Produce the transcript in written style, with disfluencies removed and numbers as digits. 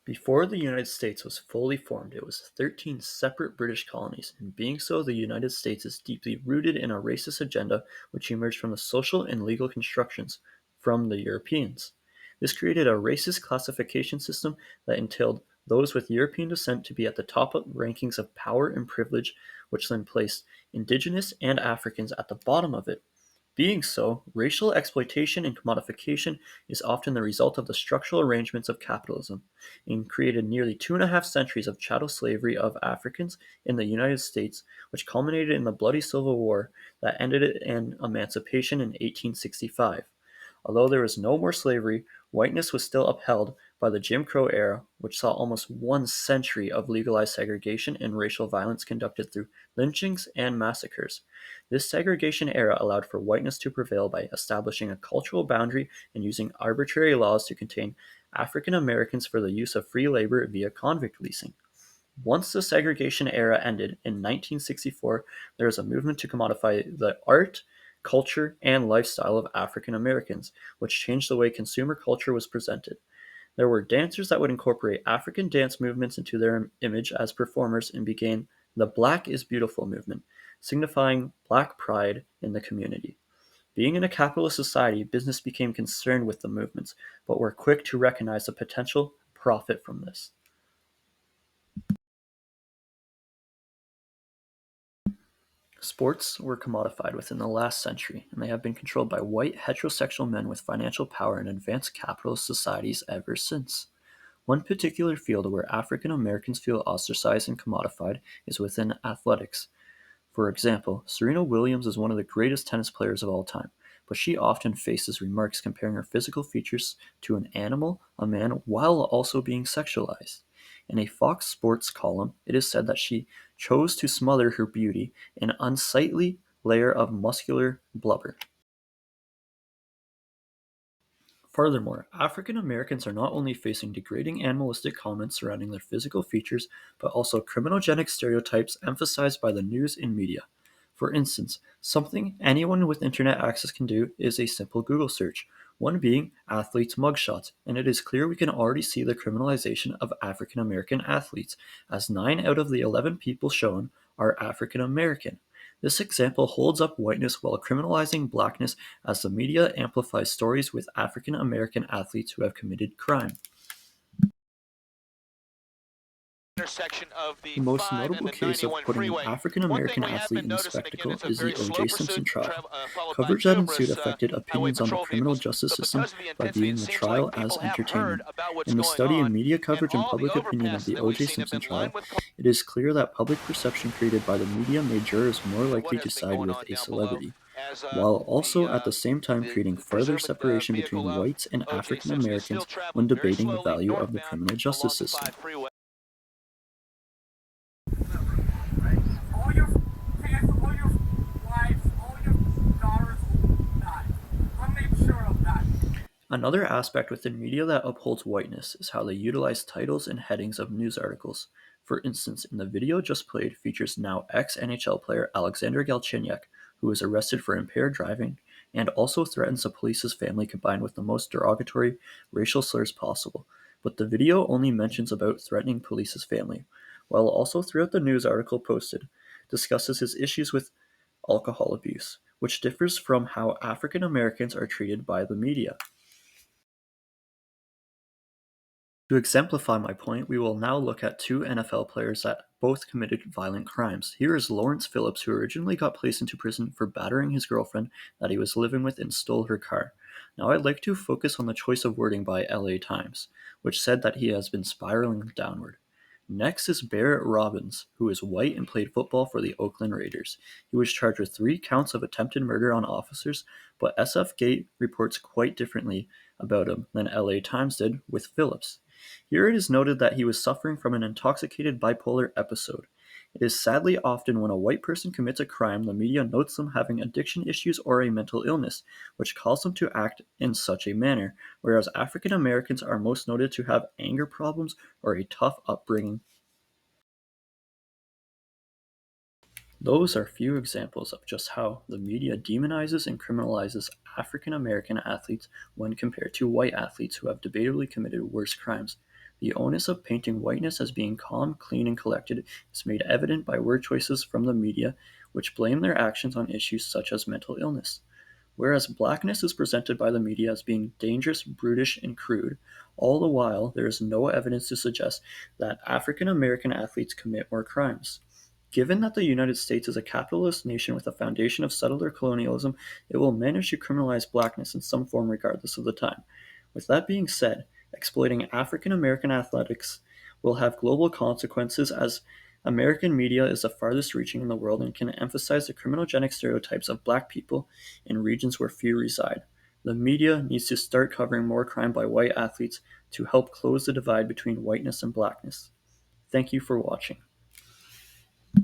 Before the United States was fully formed, it was 13 separate British colonies. In being so, the United States is deeply rooted in a racist agenda which emerged from the social and legal constructions from the Europeans. This created a racist classification system that entailed those with European descent to be at the top of rankings of power and privilege, which then placed indigenous and Africans at the bottom of it. Being so, racial exploitation and commodification is often the result of the structural arrangements of capitalism, and created nearly 2.5 centuries of chattel slavery of Africans in the United States, which culminated in the bloody Civil War that ended in emancipation in 1865. Although there was no more slavery, whiteness was still upheld by the Jim Crow era, which saw almost 1 century of legalized segregation and racial violence conducted through lynchings and massacres. This segregation era allowed for whiteness to prevail by establishing a cultural boundary and using arbitrary laws to contain African Americans for the use of free labor via convict leasing. Once the segregation era ended in 1964, there was a movement to commodify the art, culture, and lifestyle of African Americans, which changed the way consumer culture was presented. There were dancers that would incorporate African dance movements into their image as performers and began the Black is Beautiful movement, signifying black pride in the community. Being in a capitalist society, business became concerned with the movements, but were quick to recognize the potential profit from this. Sports were commodified within the last century, and they have been controlled by white heterosexual men with financial power in advanced capitalist societies ever since. One particular field where African Americans feel ostracized and commodified is within athletics. For example, Serena Williams is one of the greatest tennis players of all time, but she often faces remarks comparing her physical features to an animal, a man, while also being sexualized. In a Fox Sports column, it is said that she chose to smother her beauty in an unsightly layer of muscular blubber. Furthermore, African Americans are not only facing degrading animalistic comments surrounding their physical features, but also criminogenic stereotypes emphasized by the news and media. For instance, something anyone with internet access can do is a simple Google search, one being athletes' mugshots, and it is clear we can already see the criminalization of African American athletes, as 9 out of the 11 people shown are African American. This example holds up whiteness while criminalizing blackness as the media amplifies stories with African American athletes who have committed crime. Intersection of the The most 5 and notable the case of 91 putting an freeway. African One thing American we have athlete been in the noticing, again, spectacle it's a is the very slow O.J. Simpson pursuit, trial. followed by Coverage that ensued numerous affected highway opinions on the patrol criminal vehicles. justice But system because of the by intensity, viewing it the seems like trial as people have heard entertainment. about what's In the going study in on, media and coverage and all the public opinion of overpasses the that we've O.J. seen have Simpson been lined trial, with it is clear that public perception created by the media made jurors more what likely to has been side going with on a down below celebrity, as while the also at the same time the creating further presumed separation vehicle between of whites and O.J. African Simpson is still Americans when traveling very debating the slowly value of the northbound criminal justice along the system. 5 freeway. Right? All your kids, all your wives, all your daughters will die. I'll make sure of that. Another aspect within media that upholds whiteness is how they utilize titles and headings of news articles. For instance, in the video just played features now ex-NHL player Alexander Galchenyuk, who was arrested for impaired driving and also threatens the police's family combined with the most derogatory racial slurs possible. But the video only mentions about threatening police's family, while also throughout the news article posted discusses his issues with alcohol abuse, which differs from how African Americans are treated by the media. To exemplify my point, we will now look at 2 NFL players that both committed violent crimes. Here is Lawrence Phillips, who originally got placed into prison for battering his girlfriend that he was living with and stole her car. Now I'd like to focus on the choice of wording by LA Times, which said that he has been spiraling downward. Next is Barrett Robbins, who is white and played football for the Oakland Raiders. He was charged with 3 counts of attempted murder on officers, but SF Gate reports quite differently about him than LA Times did with Phillips. Here it is noted that he was suffering from an intoxicated bipolar episode. It is sadly often when a white person commits a crime, the media notes them having addiction issues or a mental illness, which calls them to act in such a manner, whereas African Americans are most noted to have anger problems or a tough upbringing. Those are few examples of just how the media demonizes and criminalizes African American athletes when compared to white athletes who have debatably committed worse crimes. The onus of painting whiteness as being calm, clean, and collected is made evident by word choices from the media, which blame their actions on issues such as mental illness. Whereas blackness is presented by the media as being dangerous, brutish, and crude, all the while there is no evidence to suggest that African American athletes commit more crimes. Given that the United States is a capitalist nation with a foundation of settler colonialism, it will manage to criminalize blackness in some form regardless of the time. With that being said, exploiting African American athletics will have global consequences as American media is the farthest reaching in the world and can emphasize the criminogenic stereotypes of black people in regions where few reside. The media needs to start covering more crime by white athletes to help close the divide between whiteness and blackness. Thank you for watching.